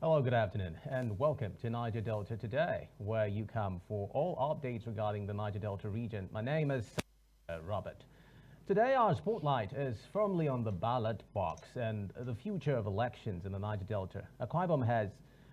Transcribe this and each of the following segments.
Hello, good afternoon, and welcome to Niger Delta Today, where you come for all updates regarding the Niger Delta region. My name is Robert. Today, our spotlight is firmly on the ballot box and the future of elections in the Niger Delta. Akwa Ibom has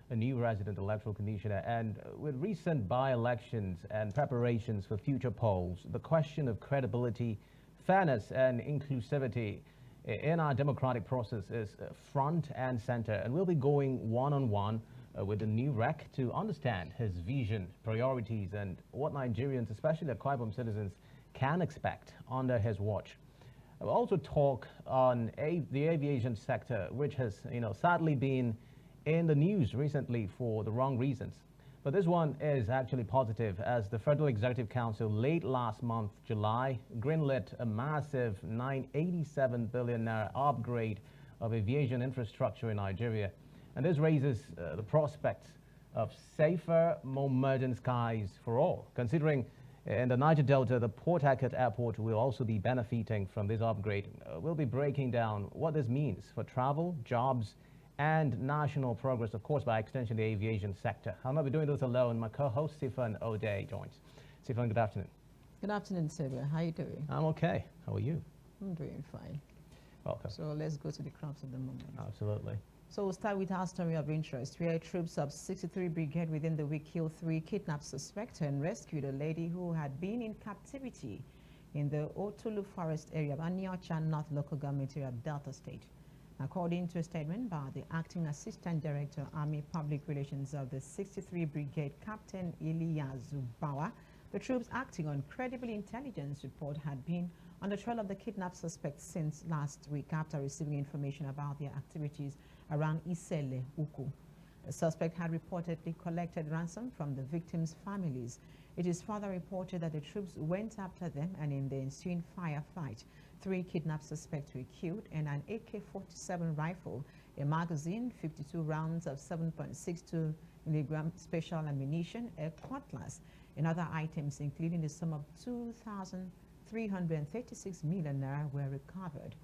a new Resident Electoral Commissioner, and with recent by-elections and preparations for future polls, the question of credibility, fairness, and inclusivity in our democratic process is front and center, and we'll be going one-on-one with the new rec to understand his vision, priorities, and what Nigerians, especially Akwa Ibom citizens, can expect under his watch. We'll also talk on the aviation sector, which has, sadly been in the news recently for the wrong reasons. But this one is actually positive, as the Federal Executive Council late last month, July, greenlit a massive 987 billion naira upgrade of aviation infrastructure in Nigeria. And this raises the prospects of safer, more modern skies for all, considering in the Niger Delta, the Port Harcourt Airport will also be benefiting from this upgrade. We'll be breaking down what this means for travel, jobs, and national progress, of course, by extension, the aviation sector. I'll not be doing this alone. My co-host, Stephen O'Day, joins. Stephen, good afternoon. Good afternoon, Sylvia. How are you doing? I'm okay. How are you? I'm doing fine. Welcome. So let's go to the crux of the moment. Absolutely. So we'll start with our story of interest, where troops of 63 Brigade within the week killed 3 kidnapped suspects and rescued a lady who had been in captivity in the Otulu Forest area of Aniocha North Local Government area of Delta State. According to a statement by the Acting Assistant Director, Army Public Relations of the 63 Brigade, Captain Iliyazu Bawa, the troops acting on credible intelligence report had been on the trail of the kidnapped suspects since last week after receiving information about their activities around Isele Uku. The suspect had reportedly collected ransom from the victims' families. It is further reported that the troops went after them, and in the ensuing firefight, 3 kidnapped suspects were killed, and an AK-47 rifle, a magazine, 52 rounds of 7.62 milligram special ammunition, a cutlass, and other items, including the sum of 2,336 million naira, were recovered.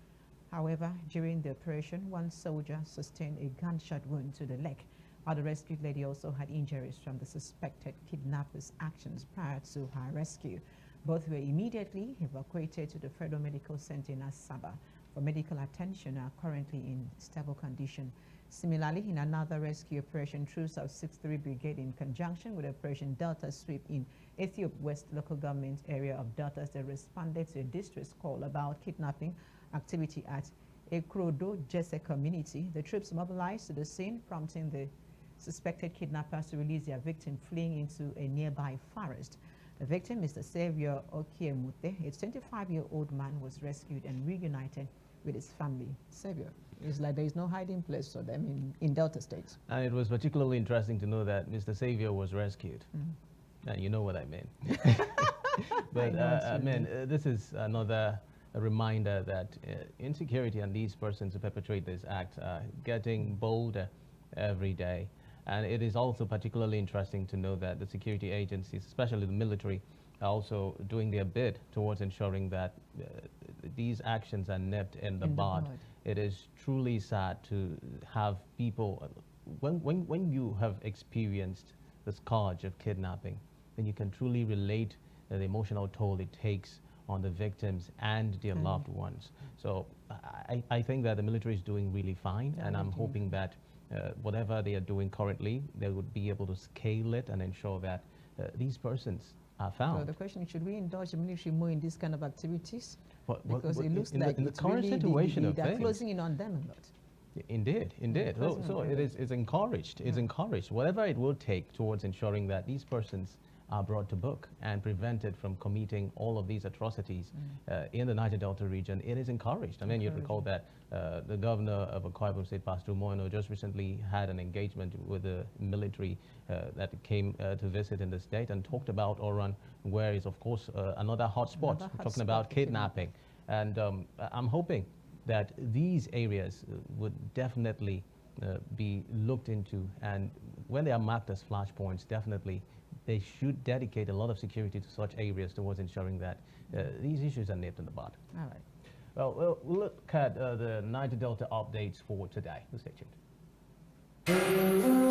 However, during the operation, 1 soldier sustained a gunshot wound to the leg, while the rescued lady also had injuries from the suspected kidnappers' actions prior to her rescue. Both were immediately evacuated to the Federal Medical Center in Asaba for medical attention and are currently in stable condition. Similarly, in another rescue operation, troops of 63 Brigade in conjunction with Operation Delta Sweep in Ethiop West Local Government area of Delta State responded to a distress call about kidnapping activity at Ekrodo Jesse community. The troops mobilized to the scene, prompting the suspected kidnappers to release their victim fleeing into a nearby forest. The victim, Mr. Xavier Okiemute, a 25-year-old man, was rescued and reunited with his family. Xavier, it's like there is no hiding place for them in Delta State. And it was particularly interesting to know that Mr. Xavier was rescued. And you know what I mean. But this is another reminder that insecurity and these persons who perpetrate this act are getting bolder every day. And it is also particularly interesting to know that the security agencies, especially the military, are also doing their bit towards ensuring that these actions are nipped in the bud. It is truly sad to have people, when you have experienced the scourge of kidnapping, then you can truly relate the emotional toll it takes on the victims and their loved ones. So I think that the military is doing really fine, and I'm hoping that whatever they are doing currently, they would be able to scale it and ensure that these persons are found. So the question is, should we indulge the military more in these kind of activities? Because it looks in like the current really situation of they're things, closing in on them a lot. Indeed. So it's encouraged. It's encouraged. Whatever it will take towards ensuring that these persons are brought to book and prevented from committing all of these atrocities in the Niger Delta region, it is encouraged. I mean, you'd recall that the governor of Akwa Ibom State, Pastor Moino, just recently had an engagement with the military that came to visit in the state and talked about Oran, where is, of course, another hotspot, talking about kidnapping. And I'm hoping that these areas would definitely be looked into, and when they are marked as flashpoints, definitely they should dedicate a lot of security to such areas towards ensuring that these issues are nipped in the bud. All right. Well, we'll look at the Niger Delta updates for today. Let's stay tuned.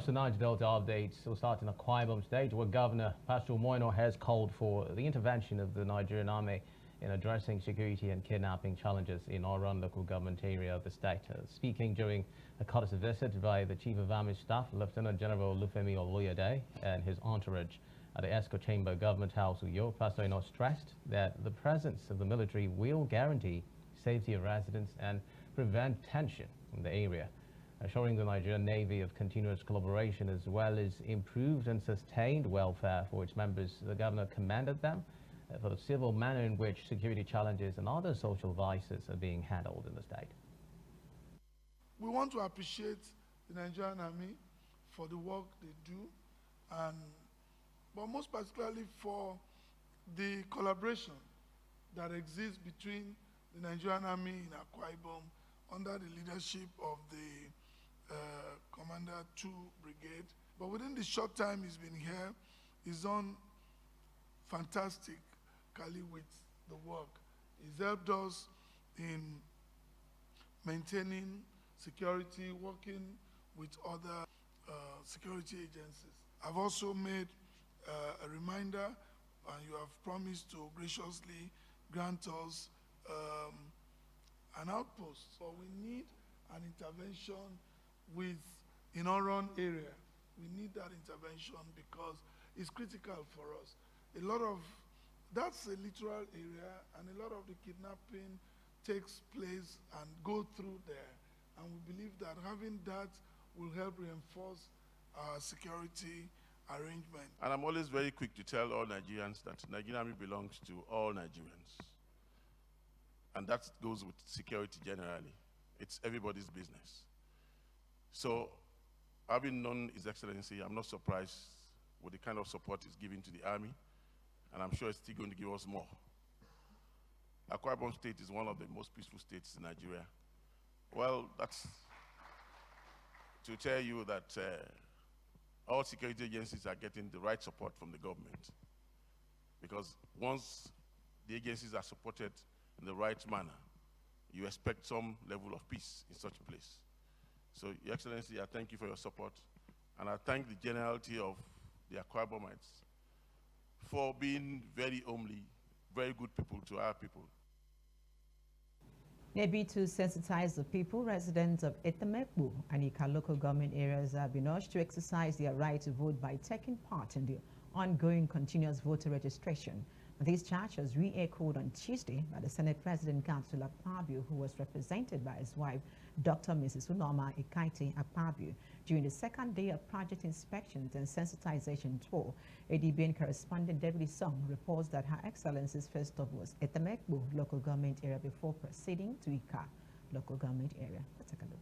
First, the Niger Delta updates will start in Akwa Ibom State, where Governor Pastor Moino has called for the intervention of the Nigerian army in addressing security and kidnapping challenges in Oron local government area of the state. Speaking during a courtesy visit by the Chief of Army Staff, Lieutenant General Lufemi Oloyede, and his entourage at the ESCO Chamber Government House, Uyo, Pastor Moino stressed that the presence of the military will guarantee safety of residents and prevent tension in the area, assuring the Nigerian Navy of continuous collaboration as well as improved and sustained welfare for its members. The governor commended them for the civil manner in which security challenges and other social vices are being handled in the state. We want to appreciate the Nigerian Army for the work they do, but most particularly for the collaboration that exists between the Nigerian Army in Akwa Ibom under the leadership of the Commander 2 Brigade. But within the short time he's been here, he's done fantastically with the work. He's helped us in maintaining security, working with other security agencies. I've also made a reminder, and you have promised to graciously grant us an outpost. So we need an intervention in our own area. We need that intervention because it's critical for us. That's a littoral area, and a lot of the kidnapping takes place and go through there. And we believe that having that will help reinforce our security arrangement. And I'm always very quick to tell all Nigerians that Nigerian Army belongs to all Nigerians. And that goes with security generally. It's everybody's business. So, having known His Excellency, I'm not surprised with the kind of support he's giving to the Army, and I'm sure it's still going to give us more. Akwa Ibom State is one of the most peaceful states in Nigeria. Well, that's to tell you that all security agencies are getting the right support from the government. Because once the agencies are supported in the right manner, you expect some level of peace in such a place. So, Your Excellency, I thank you for your support, and I thank the generality of the Akwa Ibomites for being very homely, very good people to our people. Maybe to sensitize the people, residents of Etemekbu and Ika local government areas have been urged to exercise their right to vote by taking part in the ongoing continuous voter registration. This charge was re-echoed on Tuesday by the Senate President Councillor Akpabio, who was represented by his wife, Dr. Mrs. Unoma Ikaite Akpabio, during the second day of project inspections and sensitization tour. ADBN correspondent Deputy Song reports that Her Excellency's first stop was Etemekbu local government area before proceeding to Ika local government area. Let's take a look.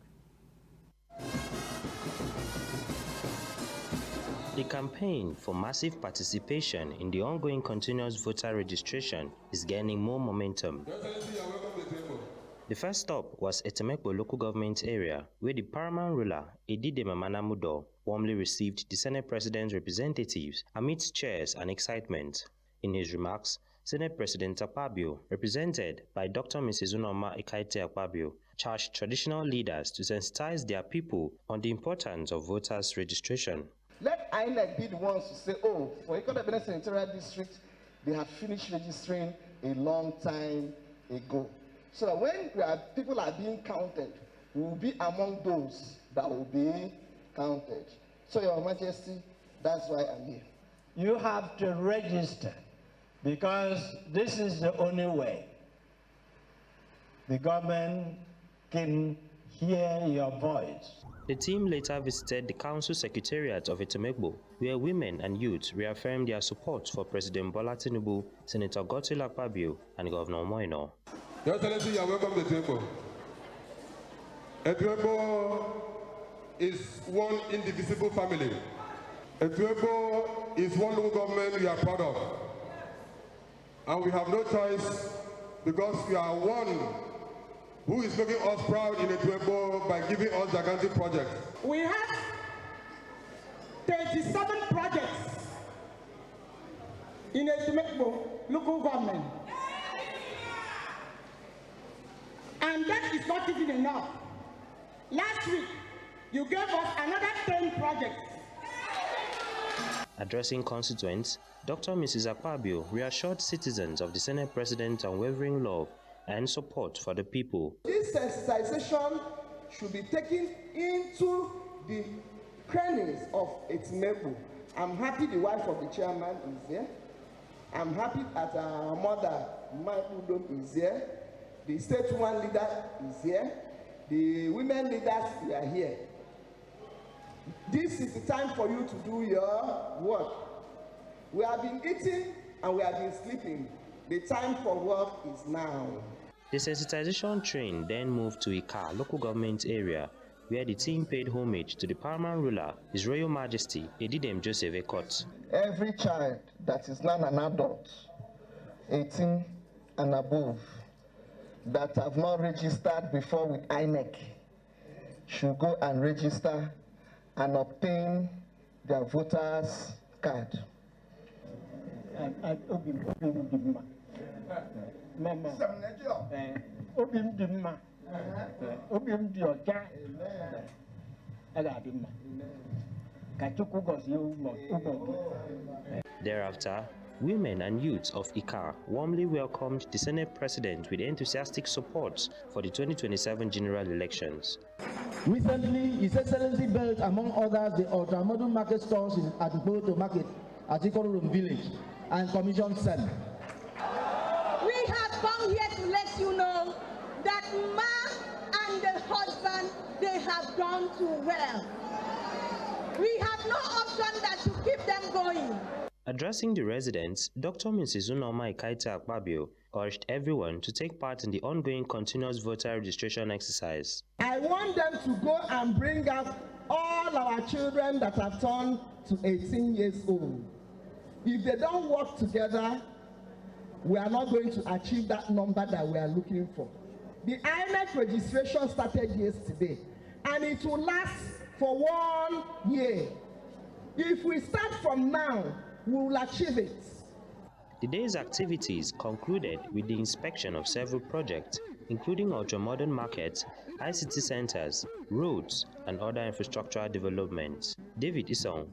The campaign for massive participation in the ongoing continuous voter registration is gaining more momentum. The first stop was Etemekbo local government area, where the paramount ruler, Edide Mamana Mudo, warmly received the Senate President's representatives amidst cheers and excitement. In his remarks, Senate President Akpabio, represented by Dr. Mrs. Unoma Ikaite Akpabio, charged traditional leaders to sensitize their people on the importance of voters' registration. Let INEC be the ones to say, oh, for Akwa Ibom Senatorial District, they have finished registering a long time ago. So that when people are being counted, we will be among those that will be counted. So, Your Majesty, that's why I'm here. You have to register because this is the only way the government can hear your voice. The team later visited the council secretariat of Etemekbo, where women and youth reaffirmed their support for President Bola Tinubu, Senator Godswill Akpabio, and Governor Moino. Your Excellency, you are welcome to Etemekbo. Etemekbo is one indivisible family. Etemekbo is one local government we are proud of. And we have no choice because we are one who is making us proud in Etemekbo by giving us gigantic projects. We have 37 projects in Etemekbo local government. And that is not even enough. Last week, you gave us another 10 projects Addressing constituents, Dr. Mrs. Akwa Ibom reassured citizens of the Senate President's unwavering love and support for the people. This sensitization should be taken into the crannies of Etimekpo. I'm happy the wife of the chairman is here. I'm happy that our mother, Udom, is here. The state one leader is here. The women leaders are here. This is the time for you to do your work. We have been eating and we have been sleeping. The time for work is now. The sensitization train then moved to Ika local government area, where the team paid homage to the paramount ruler, His Royal Majesty Edidem Joseph Ekot. Every child that is now an adult, 18 and above, that have not registered before with INEC, should go and register and obtain their voters' card. Thereafter, women and youths of Ika warmly welcomed the Senate President with enthusiastic support for the 2027 general elections. Recently, His Excellency built, among others, the ultramodern market stores at Boto Market at Ikorum Village and commissioned SEM. We have come here to let you know that Ma and the husband, they have gone to well. We have no option than to keep them going. Addressing the residents, Dr. Mrs. Unoma Ikaita Akwa Ibom urged everyone to take part in the ongoing continuous voter registration exercise. I want them to go and bring out all our children that have turned to 18 years old. If they don't work together, we are not going to achieve that number that we are looking for. The INEC registration started yesterday, and it will last for 1 year. If we start from now, we will achieve it. The day's activities concluded with the inspection of several projects, including ultramodern markets, ICT centers, roads, and other infrastructural developments. David Isong.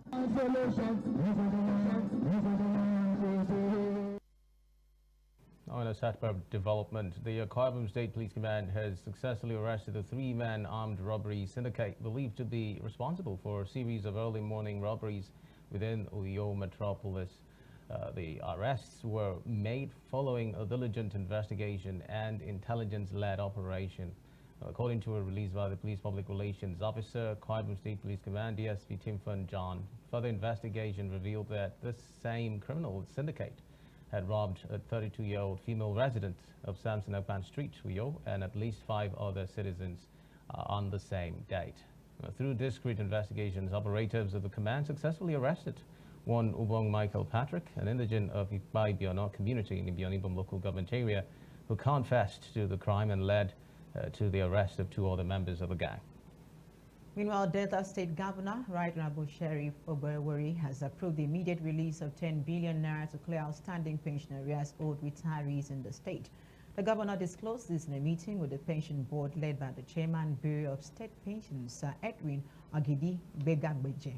On a separate development, the Akwa Ibom State Police Command has successfully arrested a three-man armed robbery syndicate believed to be responsible for a series of early morning robberies within Uyo metropolis. The arrests were made following a diligent investigation and intelligence-led operation. According to a release by the Police Public Relations Officer, Akwa Ibom State Police Command DSP Timfan John, further investigation revealed that this same criminal syndicate had robbed a 32-year-old female resident of Samson Okpan Street, Uyo, and at least 5 other citizens on the same date. Through discreet investigations, operatives of the command successfully arrested one Ubong Michael Patrick, an indigent of Akwa Ibom community in the Ibom local government area, who confessed to the crime and led to the arrest of 2 other members of the gang. Meanwhile, Delta State Governor Right Honorable Sheriff Obo has approved the immediate release of 10 billion naira to clear outstanding pension arrears owed retirees in the state. The governor disclosed this in a meeting with the pension board led by the chairman Bureau of State Pensions, Sir Edwin Agidi Begagbeje.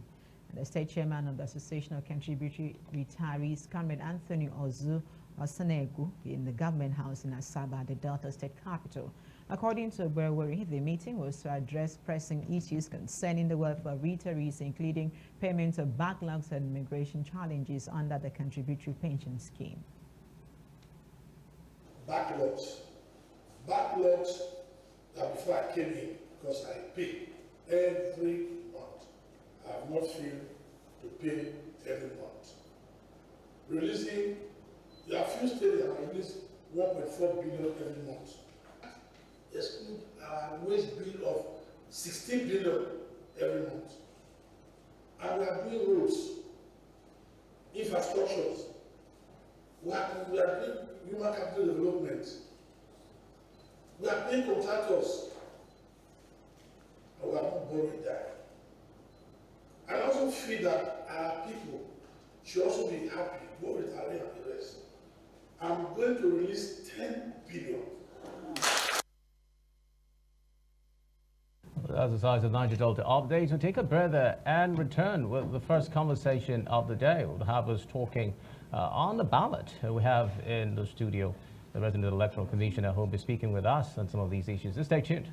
The state chairman of the Association of Contributory Retirees, Comrade Anthony Ozu Osanegu, in the government house in Asaba, the Delta State capital. According to Oberwari, the meeting was to address pressing issues concerning the welfare of retirees, including payments of backlogs and immigration challenges under the contributory pension scheme. Backlogs that before I came in, because I pay every month. I have not failed to pay every month. Releasing, there are few states that have released 1.4 billion every month. Exclude our waste bill of 16 billion every month. And we are doing roads, infrastructures. We are doing human capital development. We are paying contractors. And we are not borrowing that. I also feel that our people should also be happy, both retiring and the rest. I'm going to release 10 billion. That's the size of Niger Delta update. We'll take a breather and return with the first conversation of the day. We'll have us talking on the ballot. We have in the studio the Resident Electoral Commissioner who will be speaking with us on some of these issues. Just stay tuned.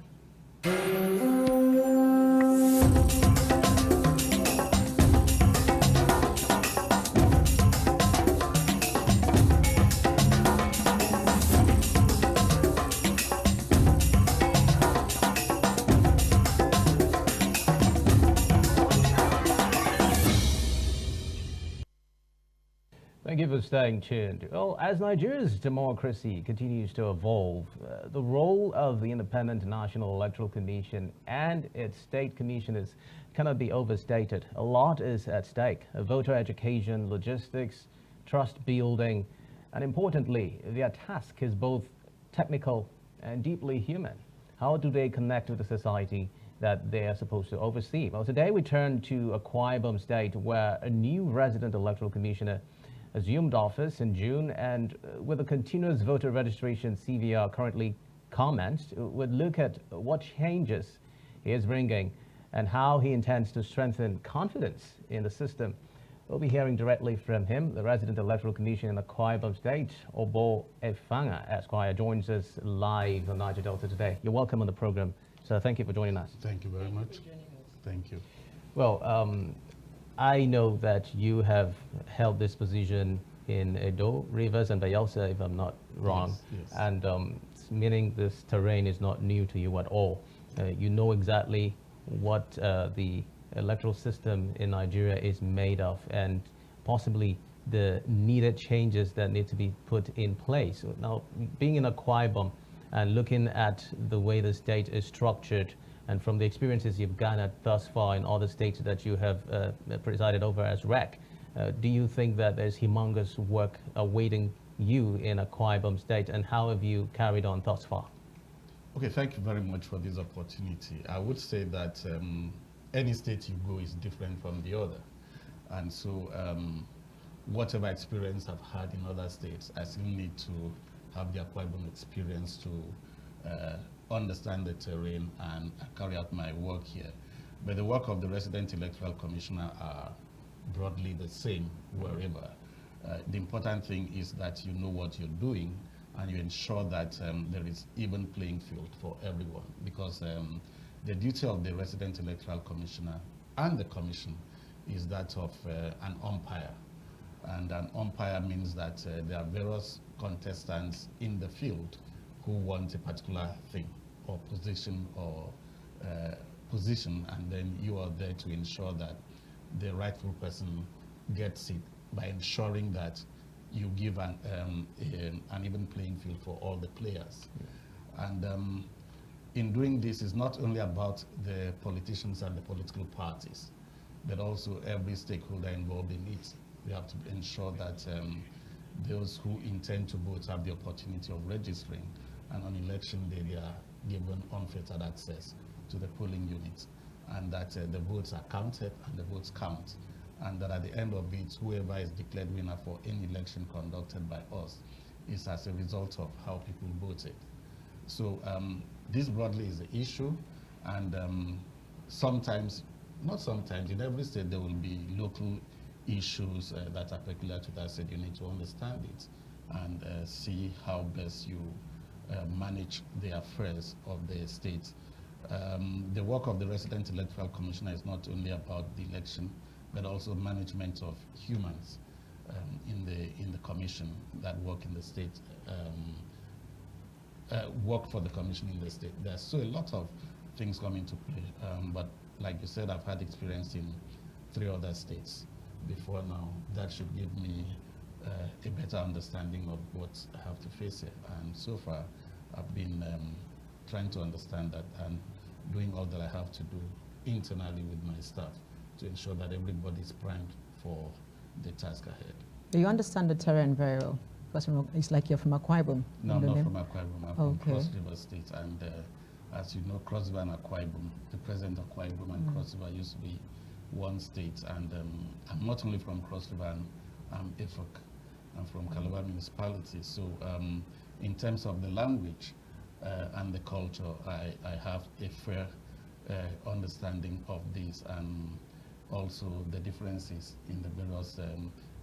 Thank you for staying tuned. Well, as Nigeria's democracy continues to evolve, the role of the Independent National Electoral Commission and its state commissioners cannot be overstated. A lot is at stake: voter education, logistics, trust building, and importantly, their task is both technical and deeply human. How do they connect with the society that they are supposed to oversee? Well, today we turn to Akwa Ibom State, where a new resident electoral commissioner assumed office in June, and with a continuous voter registration CVR currently commenced, would look at what changes he is bringing and how he intends to strengthen confidence in the system. We'll be hearing directly from him. The Resident Electoral Commissioner in Akwa Ibom State, Obo Effanga, Esquire, joins us live on Niger Delta Today. You're welcome on the program, so thank you for joining us. Thank you very much. Thank you. Well, I know that you have held this position in Edo, Rivers, and Bayelsa, if I'm not wrong. Yes. And meaning this terrain is not new to you at all. You know exactly what the electoral system in Nigeria is made of, and possibly the needed changes that need to be put in place. Now, being in Akwa Ibom and looking at the way the state is structured, and from the experiences you've garnered thus far in all the states that you have presided over as REC, do you think that there's humongous work awaiting you in Akwa Ibom State, and how have you carried on thus far? Okay, thank you very much for this opportunity. I would say that any state you go is different from the other. And so whatever experience I've had in other states, I still need to have the Akwa Ibom experience to understand the terrain and carry out my work here. But the work of the Resident Electoral Commissioner are broadly the same wherever. The important thing is that you know what you're doing and you ensure that there is even playing field for everyone, because the duty of the Resident Electoral Commissioner and the Commission is that of an umpire. And an umpire means that there are various contestants in the field who want a particular thing or position, and then you are there to ensure that the rightful person gets it by ensuring that you give an even playing field for all the players. Yeah. And in doing this, is not only about the politicians and the political parties, but also every stakeholder involved in it. We have to ensure that those who intend to vote have the opportunity of registering, and on election day they are given unfettered access to the polling units, and that the votes are counted and the votes count, and that at the end of it, whoever is declared winner for any election conducted by us is as a result of how people voted. So this broadly is the issue, and sometimes, not sometimes, in every state there will be local issues that are peculiar to that state. You need to understand it and see how best you manage the affairs of the state. The work of the Resident Electoral Commissioner is not only about the election, but also management of humans in the commission that work in the state, work for the commission in the state. There's so a lot of things come into play, but like you said, I've had experience in 3 other states before now. That should give me a better understanding of what I have to face here. And so far, I've been trying to understand that and doing all that I have to do internally with my staff to ensure that everybody is primed for the task ahead. Do you understand the terrain very well? Because it's like you're from Akwa Ibom. No, I'm not from Akwa Ibom. I'm from Okay. Cross River State. And as you know, Cross River and Akwa Ibom, the present Akwa Ibom and Cross River used to be one state. And I'm not only from Cross River, I'm Efok. I'm from Calabar municipality. So in terms of the language and the culture, I have a fair understanding of this, and also the differences in the various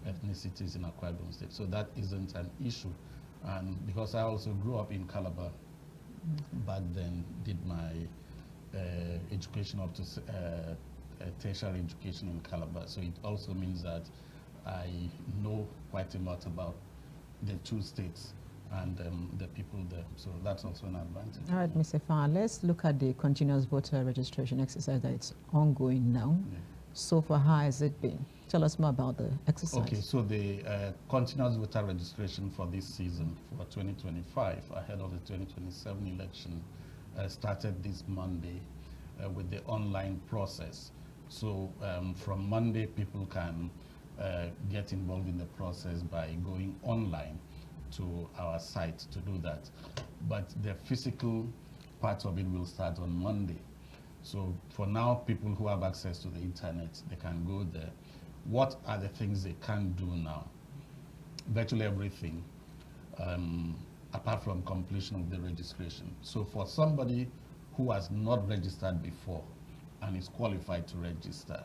ethnicities in Akwa Ibom State. So that isn't an issue. And because I also grew up in Calabar, back then, did my education up to tertiary education in Calabar. So it also means that I know quite a lot about the two states and the people there. So that's also an advantage. All right, Mr. Effanga, let's look at the continuous voter registration exercise that is ongoing now. Yeah. So far, how has it been? Tell us more about the exercise. Okay, so the continuous voter registration for this season, for 2025, ahead of the 2027 election, started this Monday with the online process. So from Monday, people can get involved in the process by going online to our site to do that. But the physical part of it will start on Monday. So for now, people who have access to the internet, they can go there. What are the things they can do now? Virtually everything, apart from completion of the registration. So for somebody who has not registered before and is qualified to register,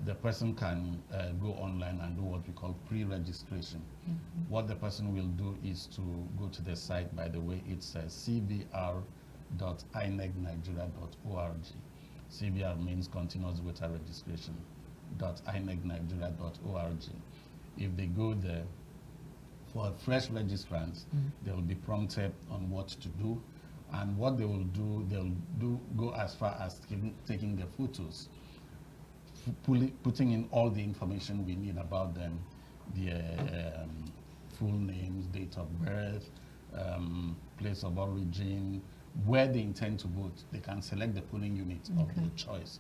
the person can go online and do what we call pre-registration. Mm-hmm. What the person will do is to go to the site, by the way, it's cvr.inecnigeria.org. CVR means continuous voter registration.inecnigeria.org. If they go there, for fresh registrants, they will be prompted on what to do. And what they will do, go as far as taking the photos, putting in all the information we need about them, their full names, date of birth, place of origin, where they intend to vote. They can select the polling unit of their choice,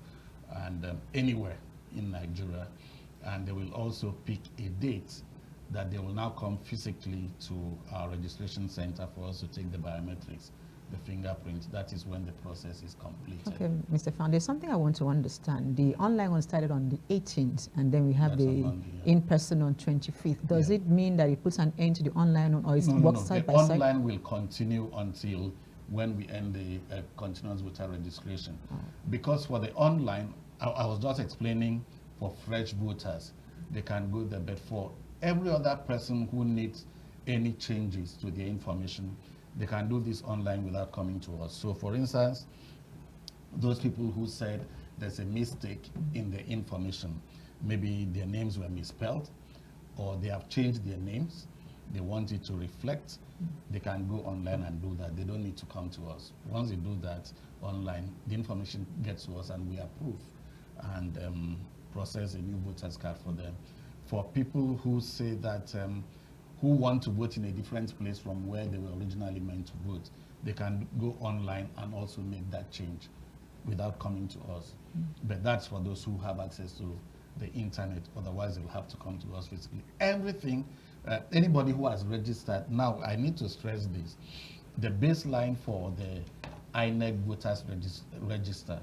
and anywhere in Nigeria. And they will also pick a date that they will now come physically to our registration center for us to take the biometrics, the fingerprint. That is when the process is completed. Okay, Mr. Effanga, there's something I want to understand. The online one started on the 18th, and then we have the in-person on 25th. Does it mean that it puts an end to the online one, or is it works side by side? The online will continue until when we end the continuous voter registration. Because for the online, I was just explaining, for fresh voters, they can go there, but for every other person who needs any changes to their information, they can do this online without coming to us. So for instance, those people who said there's a mistake in the information, maybe their names were misspelled, or they have changed their names, they want it to reflect, they can go online and do that. They don't need to come to us. Once they do that online, the information gets to us and we approve and process a new voter's card for them. For people who say that, who want to vote in a different place from where they were originally meant to vote, they can go online and also make that change without coming to us. But that's for those who have access to the internet. Otherwise, they'll have to come to us physically. Everything, anybody who has registered, now I need to stress this, the baseline for the INEC voters register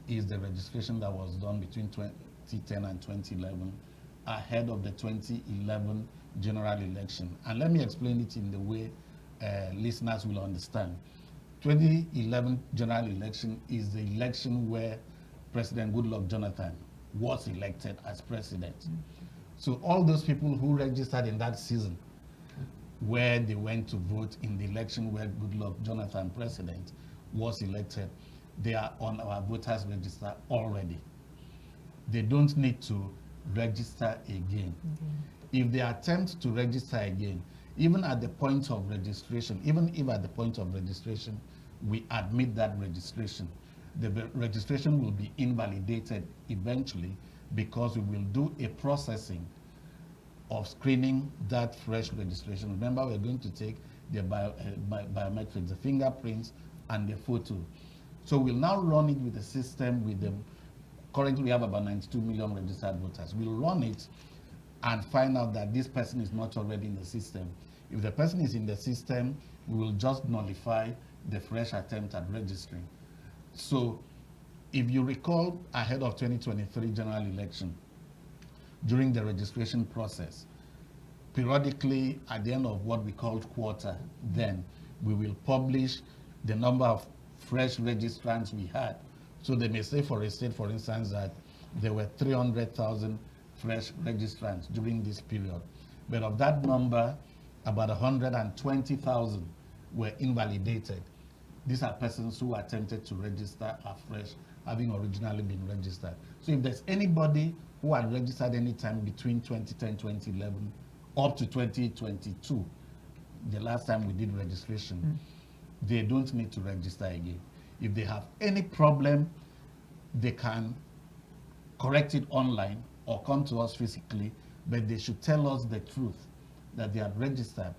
is the registration that was done between 2010 and 2011 ahead of the 2011 general election. And let me explain it in the way listeners will understand. 2011 general election is the election where President Goodluck Jonathan was elected as president. So all those people who registered in that season, where they went to vote in the election where Goodluck Jonathan, president, was elected, they are on our voters register already. They don't need to register again. If they attempt to register again, even at the point of registration, even if at the point of registration we admit that registration, the registration will be invalidated eventually, because we will do a processing of screening that fresh registration. Remember, we're going to take the biometrics, the fingerprints, and the photo. So we'll now run it with the system with them. Currently, we have about 92 million registered voters. We'll run it and find out that this person is not already in the system. If the person is in the system, we will just nullify the fresh attempt at registering. So if you recall, ahead of 2023 general election, during the registration process, periodically at the end of what we called quarter, then we will publish the number of fresh registrants we had So they may say for a state, for instance, that there were 300,000 fresh registrants during this period. But of that number, about 120,000 were invalidated. These are persons who attempted to register afresh, having originally been registered. So if there's anybody who had registered any time between 2010, 2011, up to 2022, the last time we did registration, they don't need to register again. If they have any problem, they can correct it online or come to us physically, but they should tell us the truth that they have registered.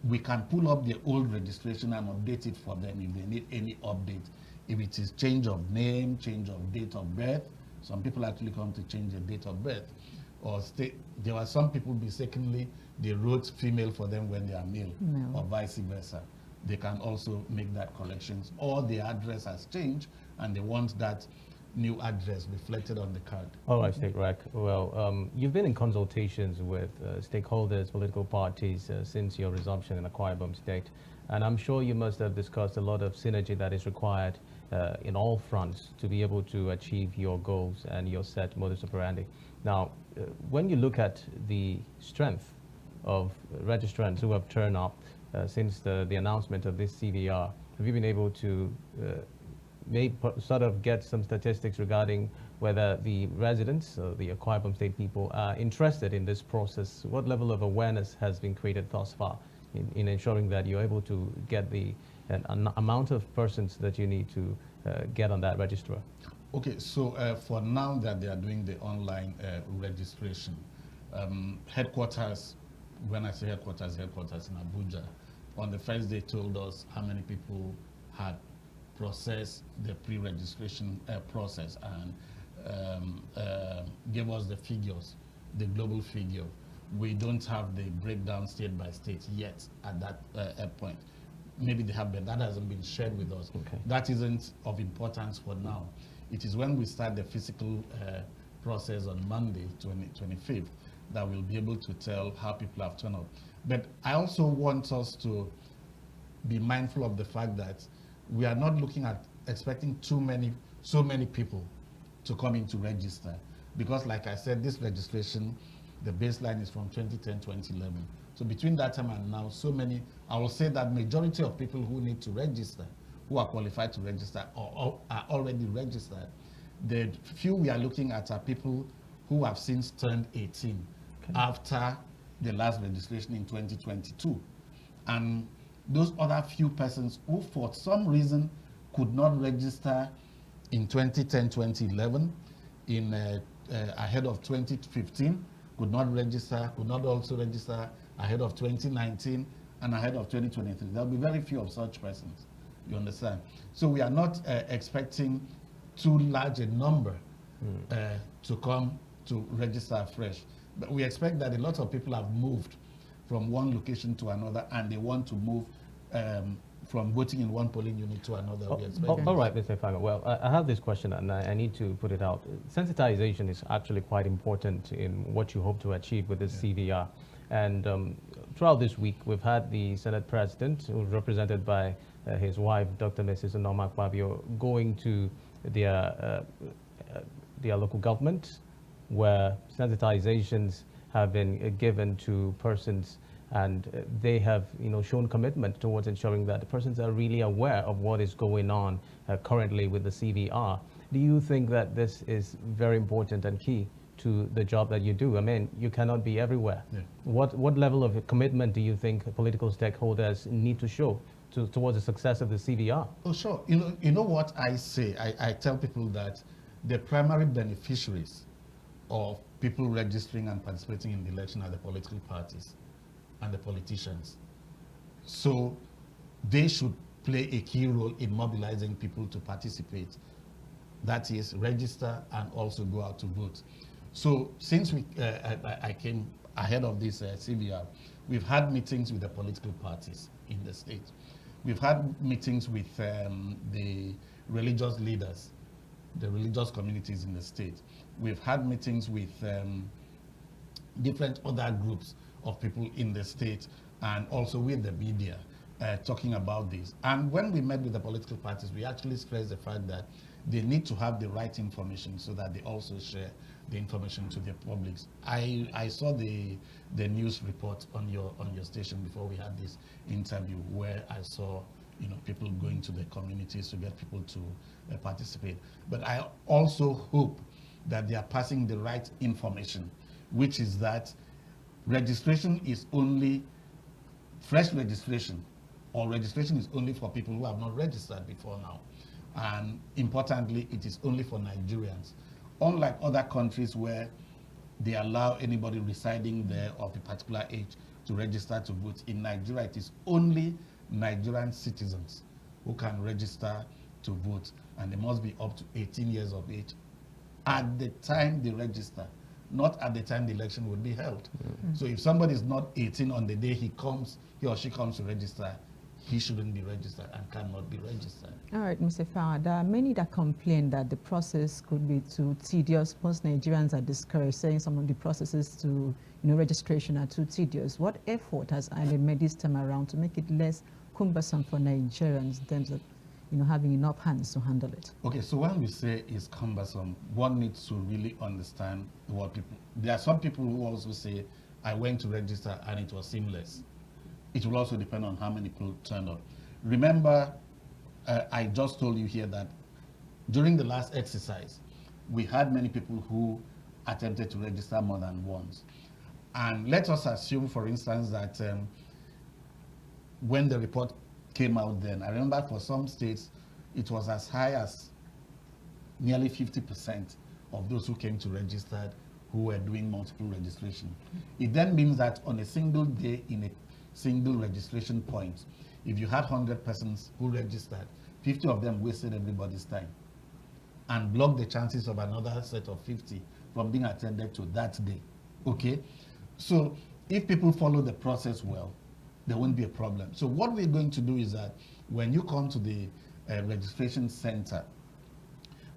We can pull up the old registration and update it for them if they need any update. If it is change of name, change of date of birth, some people actually come to change their date of birth. Or there were some people mistakenly, they wrote female for them when they are male, or vice versa. They can also make that corrections. Or the address has changed and they want that new address reflected on the card. All right, State Rec. Well, you've been in consultations with stakeholders, political parties since your resumption in Akwa Ibom State, and I'm sure you must have discussed a lot of synergy that is required in all fronts to be able to achieve your goals and your set modus operandi. Now, when you look at the strength of registrants who have turned up since the announcement of this CVR, have you been able to sort of get some statistics regarding whether the residents, the Akwa Ibom State people, are interested in this process? What level of awareness has been created thus far in ensuring that you're able to get the amount of persons that you need to get on that register? Okay, so for now that they are doing the online registration, headquarters, when I say headquarters in Abuja, on the first day told us how many people had processed the pre-registration process and gave us the figures, the global figure. We don't have the breakdown state by state yet at that point. Maybe they have, but that hasn't been shared with us. Okay. That isn't of importance for now. It is when we start the physical process on Monday, 25th, that we'll be able to tell how people have turned up. But I also want us to be mindful of the fact that we are not looking at expecting so many people to come in to register. Because like I said, this registration, the baseline is from 2010, 2011. So between that time and now, I will say that majority of people who need to register, who are qualified to register or are already registered, the few we are looking at are people who have since turned 18 after the last registration in 2022. And those other few persons who for some reason could not register in 2010, 2011, ahead of 2015, could not also register ahead of 2019 and ahead of 2023. There'll be very few of such persons, you understand? So we are not expecting too large a number to come to register afresh. But we expect that a lot of people have moved from one location to another and they want to move from voting in one polling unit to another. All right, Mr. Effanga. Well, I have this question and I need to put it out. Sensitization is actually quite important in what you hope to achieve with this CVR. And throughout this week, we've had the Senate President, who's represented by his wife, Dr. Mrs. Noma Kwabio, going to their local government, where sensitizations have been given to persons, and they have, shown commitment towards ensuring that the persons are really aware of what is going on currently with the CVR. Do you think that this is very important and key to the job that you do? I mean, you cannot be everywhere. Yeah. What level of commitment do you think political stakeholders need to show towards the success of the CVR? Oh, sure. You know what I say? I tell people that the primary beneficiaries of people registering and participating in the election are the political parties and the politicians. So they should play a key role in mobilizing people to participate. That is, register and also go out to vote. So since I came ahead of this CVR, we've had meetings with the political parties in the state. We've had meetings with the religious leaders, the religious communities in the state. We've had meetings with different other groups of people in the state and also with the media talking about this. And when we met with the political parties, we actually stressed the fact that they need to have the right information so that they also share the information to the public. I saw the news report on your station before we had this interview, where I saw people going to the communities to get people to participate. But I also hope that they are passing the right information, which is that registration is only fresh registration, or registration is only for people who have not registered before now. And importantly, it is only for Nigerians. Unlike other countries where they allow anybody residing there of a particular age to register to vote, in Nigeria it is only Nigerian citizens who can register to vote, and they must be up to 18 years of age at the time they register, not at the time the election would be held. So if somebody is not 18 on the day he or she comes to register, he shouldn't be registered and cannot be registered. All right, Mr. Effanga, there are many that complain that the process could be too tedious. Most Nigerians are discouraged, saying some of the processes to registration are too tedious. What effort has INEC made this time around to make it less cumbersome for Nigerians in terms of having enough hands to handle it? Okay, so when we say it's cumbersome, one needs to really understand what people... There are some people who also say, I went to register and it was seamless. It will also depend on how many people turned up. Remember, I just told you here that during the last exercise, we had many people who attempted to register more than once. And let us assume, for instance, that when the report came out then, I remember for some states, it was as high as nearly 50% of those who came to register who were doing multiple registration. It then means that on a single day in a single registration point, if you had 100 persons who registered, 50 of them wasted everybody's time and blocked the chances of another set of 50 from being attended to that day. Okay? So if people follow the process well, there won't be a problem. So what we're going to do is that when you come to the registration center,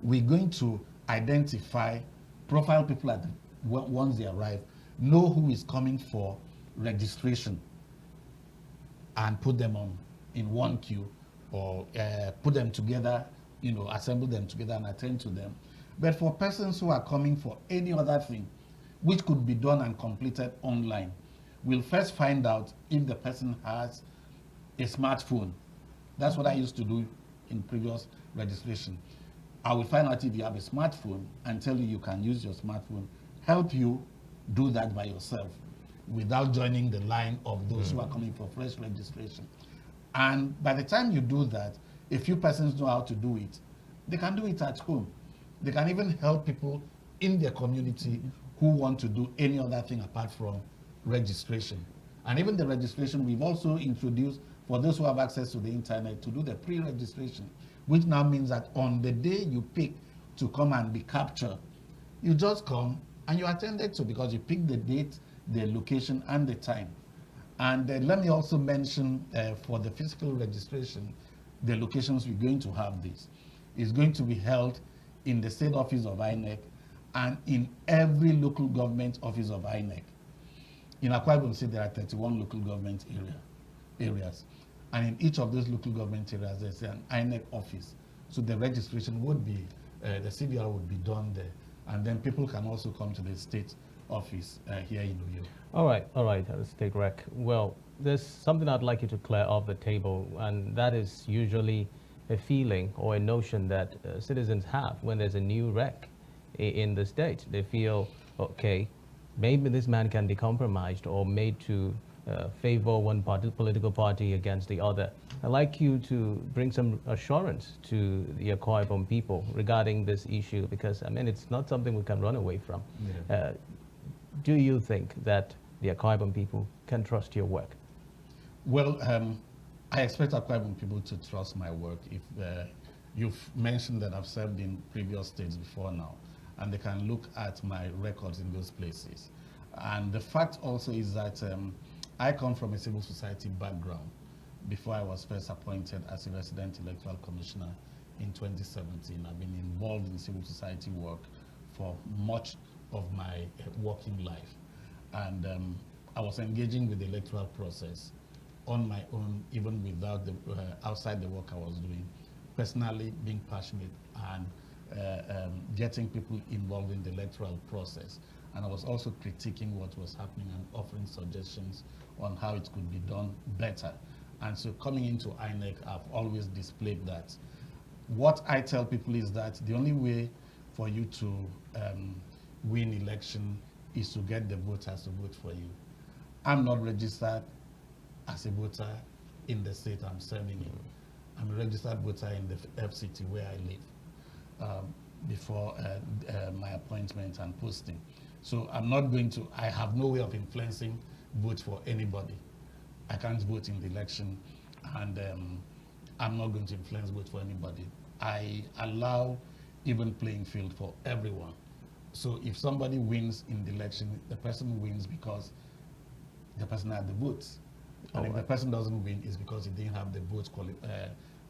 we're going to identify, profile people once they arrive, know who is coming for registration, and put them in one queue, or put them together, assemble them together and attend to them. But for persons who are coming for any other thing, which could be done and completed online, we'll first find out if the person has a smartphone. That's what I used to do in previous registration. I will find out if you have a smartphone and tell you can use your smartphone, help you do that by yourself, without joining the line of those who are coming for fresh registration. And by the time you do that, a few persons know how to do it. They can do it at home. They can even help people in their community who want to do any other thing apart from registration. And even the registration, we've also introduced for those who have access to the internet to do the pre-registration, which now means that on the day you pick to come and be captured, you just come and you attended to, because you pick the date, the location, and the time. And let me also mention for the physical registration, the locations we're going to have this. It's going to be held in the state office of INEC and in every local government office of INEC. In Akwa Ibom State, there are 31 local government areas. And in each of those local government areas, there's an INEC office. So the registration would be, the CVR would be done there. And then people can also come to the state office here in Uyo. All right, State Rec. Well, there's something I'd like you to clear off the table, and that is usually a feeling or a notion that citizens have when there's a new rec in the state. They feel, okay, maybe this man can be compromised or made to favor one political party against the other. I'd like you to bring some assurance to the Akwa Ibom people regarding this issue, because, I mean, it's not something we can run away from. Yeah. Do you think that the Akwa Ibom people can trust your work? Well, I expect Akwa Ibom people to trust my work. If you've mentioned that I've served in previous states before now, and they can look at my records in those places. And the fact also is that I come from a civil society background before I was first appointed as a Resident Electoral Commissioner in 2017. I've been involved in civil society work for much of my working life. And I was engaging with the electoral process on my own, even without the outside the work I was doing, personally being passionate and getting people involved in the electoral process. And I was also critiquing what was happening and offering suggestions on how it could be done better. And so coming into INEC, I've always displayed that. What I tell people is that the only way for you to win election is to get the voters to vote for you. I'm not registered as a voter in the state I'm serving in. I'm a registered voter in the FCT where I live before my appointment and posting. So I'm not going to, I have no way of influencing vote for anybody. I can't vote in the election, and I'm not going to influence vote for anybody. I allow even playing field for everyone. So if somebody wins in the election, the person wins because the person had the votes. And if the person doesn't win, it's because he didn't have the votes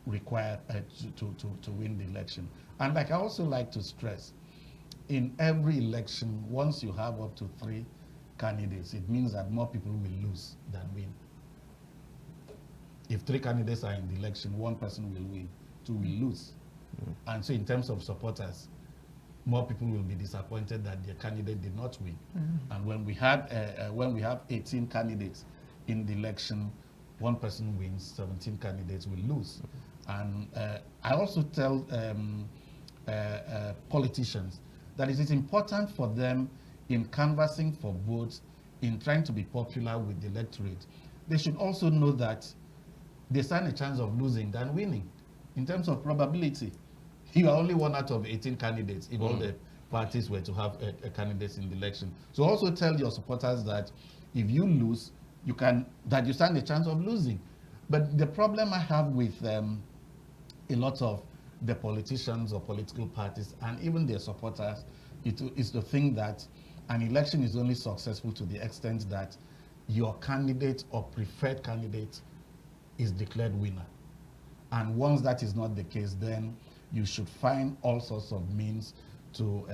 required to win the election. And like I also like to stress, in every election, once you have up to 3 candidates, it means that more people will lose than win. If 3 candidates are in the election, 1 person will win, 2 will lose. And so in terms of supporters, more people will be disappointed that their candidate did not win. And when we have 18 candidates in the election, 1 person wins, 17 candidates will lose. And I also tell politicians that it is important for them in canvassing for votes, in trying to be popular with the electorate. They should also know that they stand a chance of losing than winning. In terms of probability, you are only 1 out of 18 candidates if all the parties were to have a candidate in the election. So also tell your supporters that if you lose, you stand a chance of losing. But the problem I have with a lot of the politicians or political parties and even their supporters is to think that an election is only successful to the extent that your candidate or preferred candidate is declared winner. And once that is not the case, then you should find all sorts of means to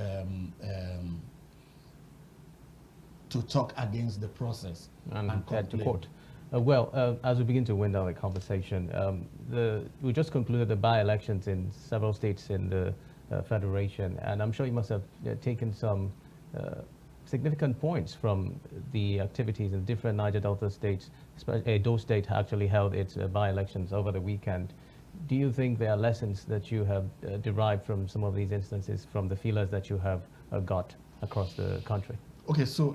talk against the process and head to court. As we begin to wind down the conversation, we just concluded the by-elections in several states in the Federation, and I'm sure you must have taken some significant points from the activities in different Niger Delta states. Edo State actually held its by-elections over the weekend. Do you think there are lessons that you have derived from some of these instances, from the feelers that you have got across the country? Okay, so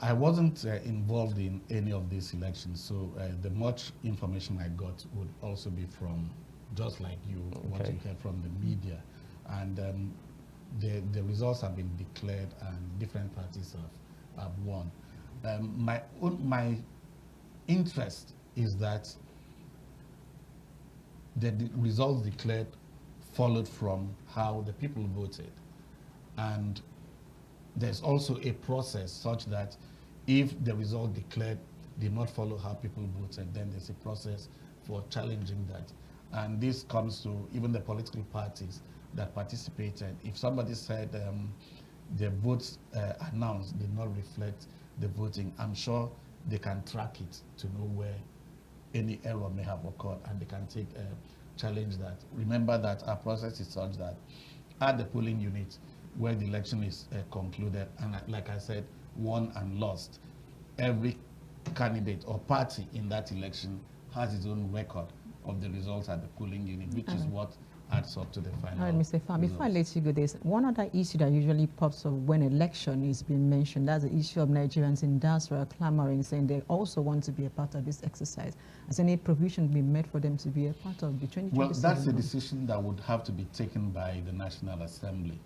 I wasn't involved in any of these elections, so the much information I got would also be from, just like you, what you heard from the media. And the results have been declared and different parties have won. My interest is that the results declared followed from how the people voted. And there's also a process such that if the result declared did not follow how people voted, then there's a process for challenging that. And this comes to even the political parties that participated. If somebody said the votes announced did not reflect the voting, I'm sure they can track it to know where any error may have occurred, and they can take challenge that. Remember that our process is such that at the polling unit where the election is concluded, and like I said, won and lost, every candidate or party in that election has its own record of the results at the polling unit, which is what adds up to the final. All right, Mr. Farm, before I let you go, there's one other issue that usually pops up when election is being mentioned. That's the issue of Nigerians in diaspora clamoring, saying they also want to be a part of this exercise. Has any provision been made for them to be a part of the 2027? Well, that's a decision that would have to be taken by the National Assembly.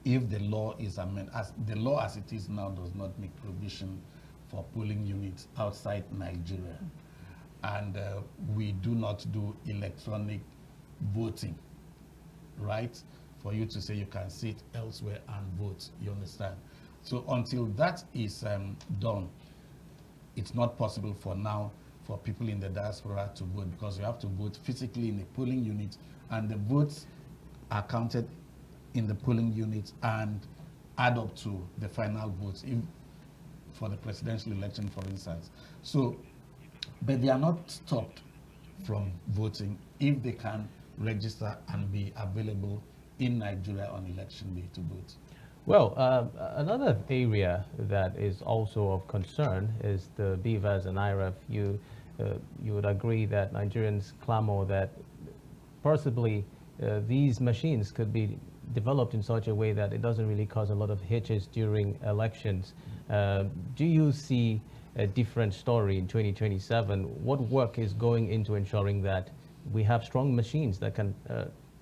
If the law is amended, the law as it is now does not make provision for polling units outside Nigeria. And we do not do electronic voting, right? For you to say you can sit elsewhere and vote, you understand? So until that is done, it's not possible for now for people in the diaspora to vote, because you have to vote physically in a polling unit, and the votes are counted in the polling unit and add up to the final votes for the presidential election, for instance. So but they are not stopped from voting if they can register and be available in Nigeria on election day to vote. Well, another area that is also of concern is the BVAS and IREF. You would agree that Nigerians clamor that possibly these machines could be developed in such a way that it doesn't really cause a lot of hitches during elections. Do you see a different story in 2027? What work is going into ensuring that we have strong machines that can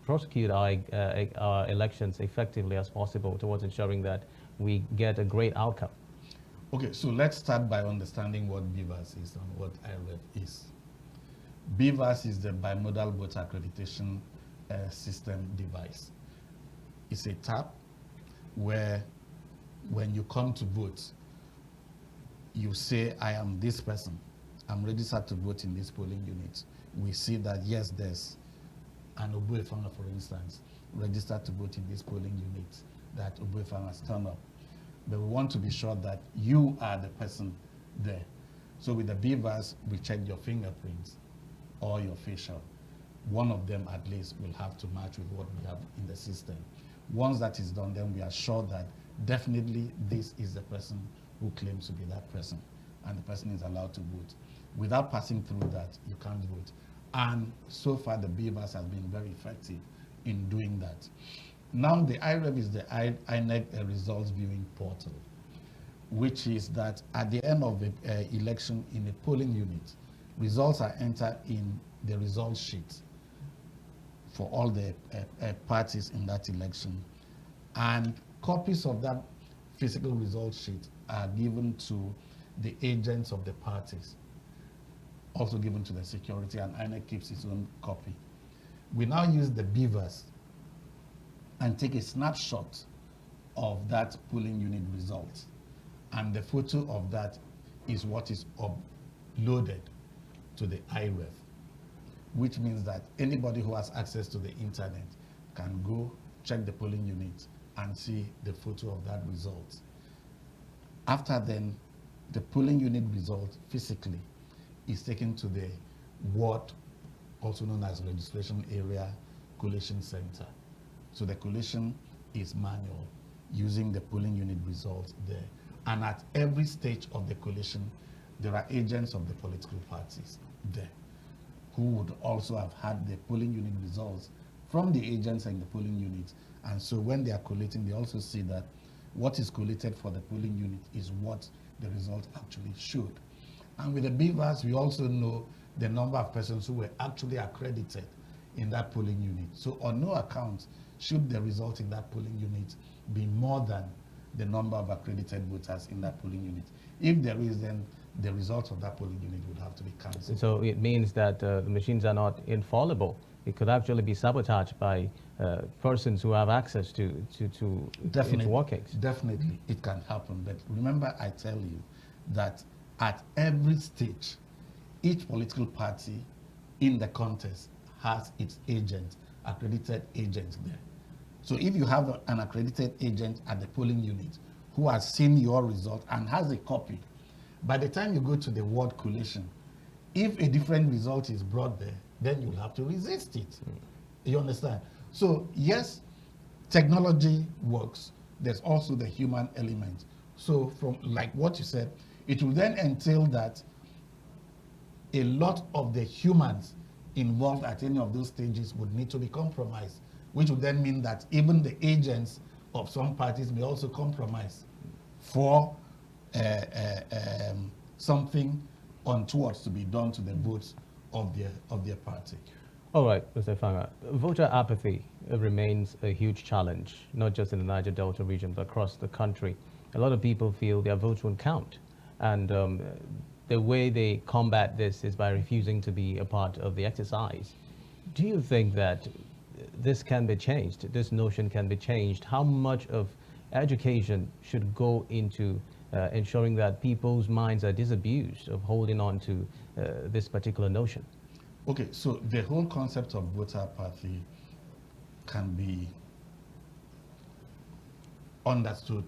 prosecute our elections effectively as possible towards ensuring that we get a great outcome? Okay, so let's start by understanding what BVAS is and what IREF is. BVAS is the Bimodal Voter Accreditation System device. It's a tab where when you come to vote, you say, I am this person. I'm registered to vote in this polling unit. We see that, yes, there's an Obo Effanga, for instance, registered to vote in this polling unit, that Obo Effanga has turned up. But we want to be sure that you are the person there. So with the BVAS, we check your fingerprints or your facial. One of them at least will have to match with what we have in the system. Once that is done, then we are sure that definitely this is the person who claims to be that person, and the person is allowed to vote. Without passing through that, you can't vote. And so far, the BVAS has been very effective in doing that. Now, the IREF is the INEC results viewing portal, which is that at the end of the election in a polling unit, results are entered in the results sheet for all the parties in that election. And copies of that physical result sheet are given to the agents of the parties, also given to the security, and INEC keeps its own copy. We now use the BVAS and take a snapshot of that polling unit result. And the photo of that is what is uploaded to the IREF, which means that anybody who has access to the internet can go check the polling unit and see the photo of that result. After then, the polling unit result physically is taken to the ward, also known as registration area collation center. So the collation is manual, using the polling unit results there. And at every stage of the collation, there are agents of the political parties there who would also have had the polling unit results from the agents in the polling unit. And so when they are collating, they also see that what is collated for the polling unit is what the result actually showed. And with the BVAS, we also know the number of persons who were actually accredited in that polling unit. So on no account should the result in that polling unit be more than the number of accredited voters in that polling unit. If there is, then the results of that polling unit would have to be cancelled. So it means that the machines are not infallible. It could actually be sabotaged by persons who have access to its workings. Definitely, it can happen. But remember, I tell you that at every stage, each political party in the contest has its agent, accredited agents there. So if you have an accredited agent at the polling unit who has seen your result and has a copy, by the time you go to the ward collation, if a different result is brought there, then you'll have to resist it. You understand? So yes, technology works. There's also the human element. So from like what you said, it will then entail that a lot of the humans involved at any of those stages would need to be compromised, which would then mean that even the agents of some parties may also compromise for something untoward to be done to the votes of their party. All right, Mr. Effanga, voter apathy remains a huge challenge, not just in the Niger Delta region, but across the country. A lot of people feel their votes won't count, and the way they combat this is by refusing to be a part of the exercise. Do you think that this can be changed, this notion can be changed? How much of education should go into ensuring that people's minds are disabused of holding on to this particular notion? Okay, so the whole concept of voter apathy can be understood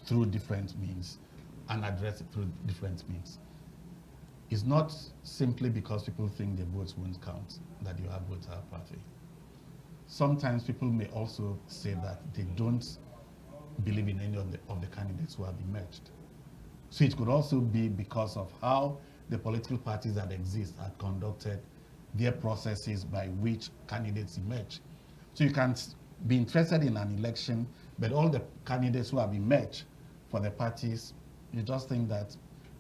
through different means and addressed through different means. it's not simply because people think the votes won't count that you have voter apathy. Sometimes people may also say that they don't believe in any of the candidates who have emerged. So it could also be because of how the political parties that exist have conducted their processes by which candidates emerge. So you can be interested in an election, but all the candidates who have emerged for the parties, you just think that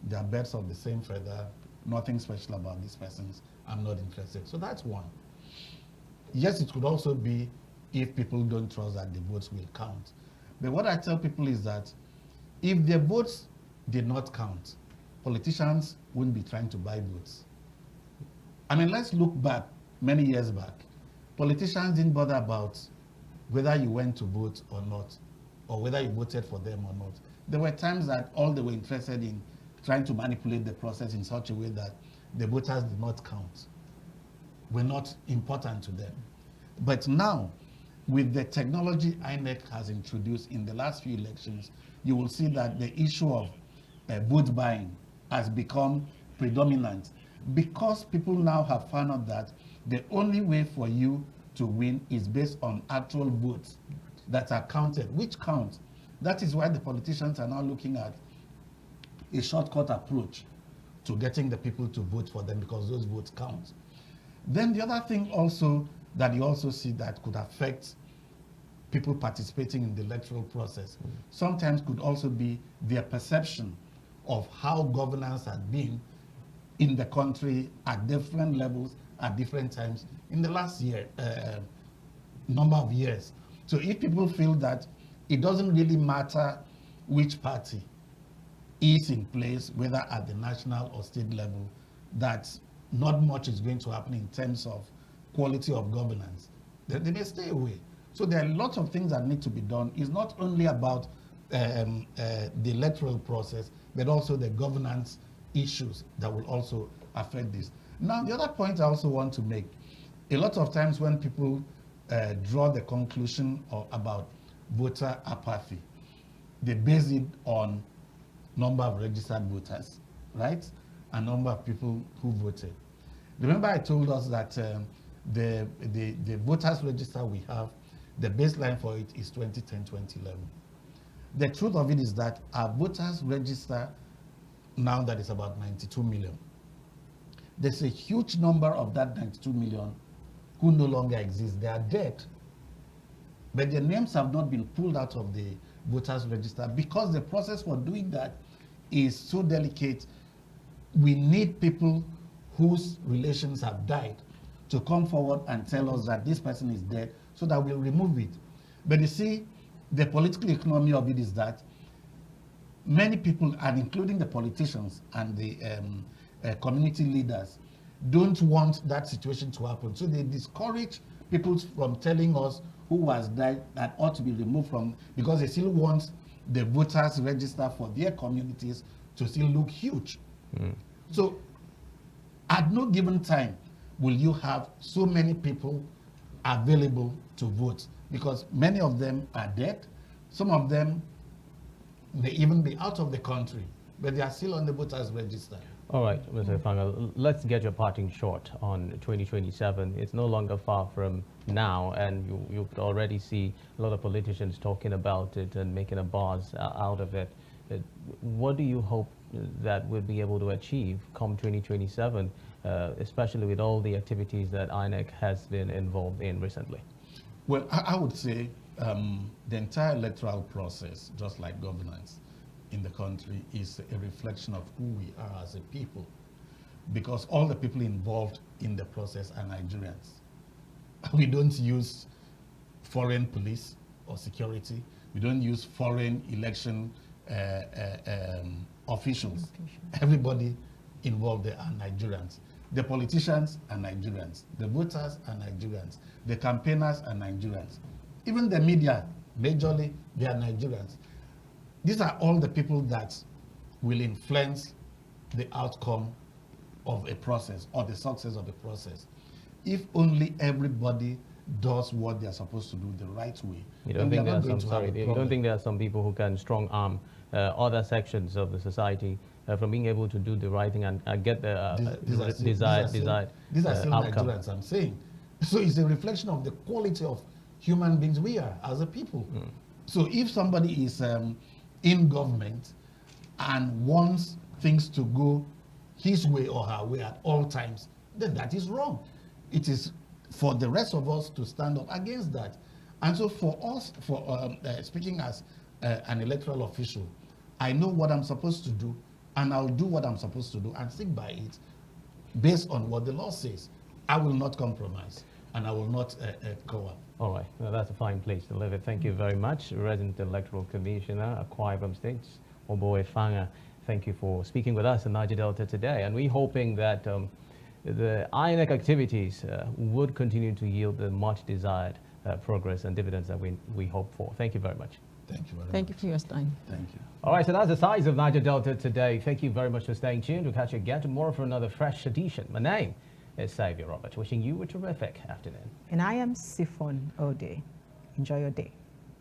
they are birds of the same feather, nothing special about these persons, I'm not interested. So that's one. Yes, it could also be if people don't trust that the votes will count. But what I tell people is that if the votes did not count, politicians wouldn't be trying to buy votes. I mean, let's look back many years back. Politicians didn't bother about whether you went to vote or not, or whether you voted for them or not. There were times that all they were interested in trying to manipulate the process in such a way that the voters did not count, were not important to them. But now, with the technology INEC has introduced in the last few elections, you will see that the issue of vote buying has become predominant because people now have found out that the only way for you to win is based on actual votes that are counted, which count. That is why the politicians are now looking at a shortcut approach to getting the people to vote for them because those votes count. Then the other thing also that you also see that could affect people participating in the electoral process sometimes could also be their perception of how governance has been in the country at different levels at different times in the last number of years. So if people feel that it doesn't really matter which party is in place, whether at the national or state level, that not much is going to happen in terms of quality of governance, then they may stay away. So there are lots of things that need to be done. It's not only about the electoral process, but also the governance issues that will also affect this. Now, the other point I also want to make, a lot of times when people draw the conclusion about voter apathy, they base it on number of registered voters, right? And number of people who voted. Remember I told us that the voters register we have, the baseline for it is 2010, 2011. The truth of it is that our voters register now that is about 92 million. There's a huge number of that 92 million who no longer exist. They are dead. But their names have not been pulled out of the voters register because the process for doing that is so delicate. We need people whose relations have died to come forward and tell us that this person is dead so that we'll remove it. But you see, the political economy of it is that many people, and including the politicians and the community leaders, don't want that situation to happen. So they discourage people from telling us who has died that ought to be removed from, because they still want the voters register for their communities to still look huge. So at no given time will you have so many people available to vote, because many of them are dead. Some of them may even be out of the country, but they are still on the voters register. All right, Mr. Effanga, let's get your parting shot on 2027. It's no longer far from now, and you could already see a lot of politicians talking about it and making a buzz out of it. What do you hope that we'll be able to achieve come 2027, especially with all the activities that INEC has been involved in recently? Well, I would say the entire electoral process, just like governance in the country, is a reflection of who we are as a people, because all the people involved in the process are Nigerians. We don't use foreign police or security. We don't use foreign election officials. Everybody involved there are Nigerians. The politicians are Nigerians. The voters are Nigerians. The campaigners are Nigerians. Even the media, majorly, they are Nigerians. These are all the people that will influence the outcome of a process or the success of a process. If only everybody does what they are supposed to do the right way. You don't think there are some people who can strong arm other sections of the society from being able to do the right thing and get the desired outcome. Nigerians, I'm saying. So it's a reflection of the quality of human beings we are as a people. So if somebody is in government and wants things to go his way or her way at all times, then that is wrong. It is for the rest of us to stand up against that. And so for us, speaking as an electoral official, I know what I'm supposed to do, and I'll do what I'm supposed to do and stick by it based on what the law says. I will not compromise, and I will not go up. All right, well, that's a fine place to live it. Thank you very much, Resident Electoral Commissioner, Akwa Ibom State, Obo Effanga. Thank you for speaking with us in Niger Delta today. And we're hoping that the INEC activities would continue to yield the much desired progress and dividends that we hope for. Thank you very much. Thank you very much. Thank you for your time. Thank you. All right, so that's the size of Niger Delta today. Thank you very much for staying tuned. We'll catch you again tomorrow for another fresh edition. My name is Xavier Robert, wishing you a terrific afternoon. And I am Siphon Ode. Enjoy your day.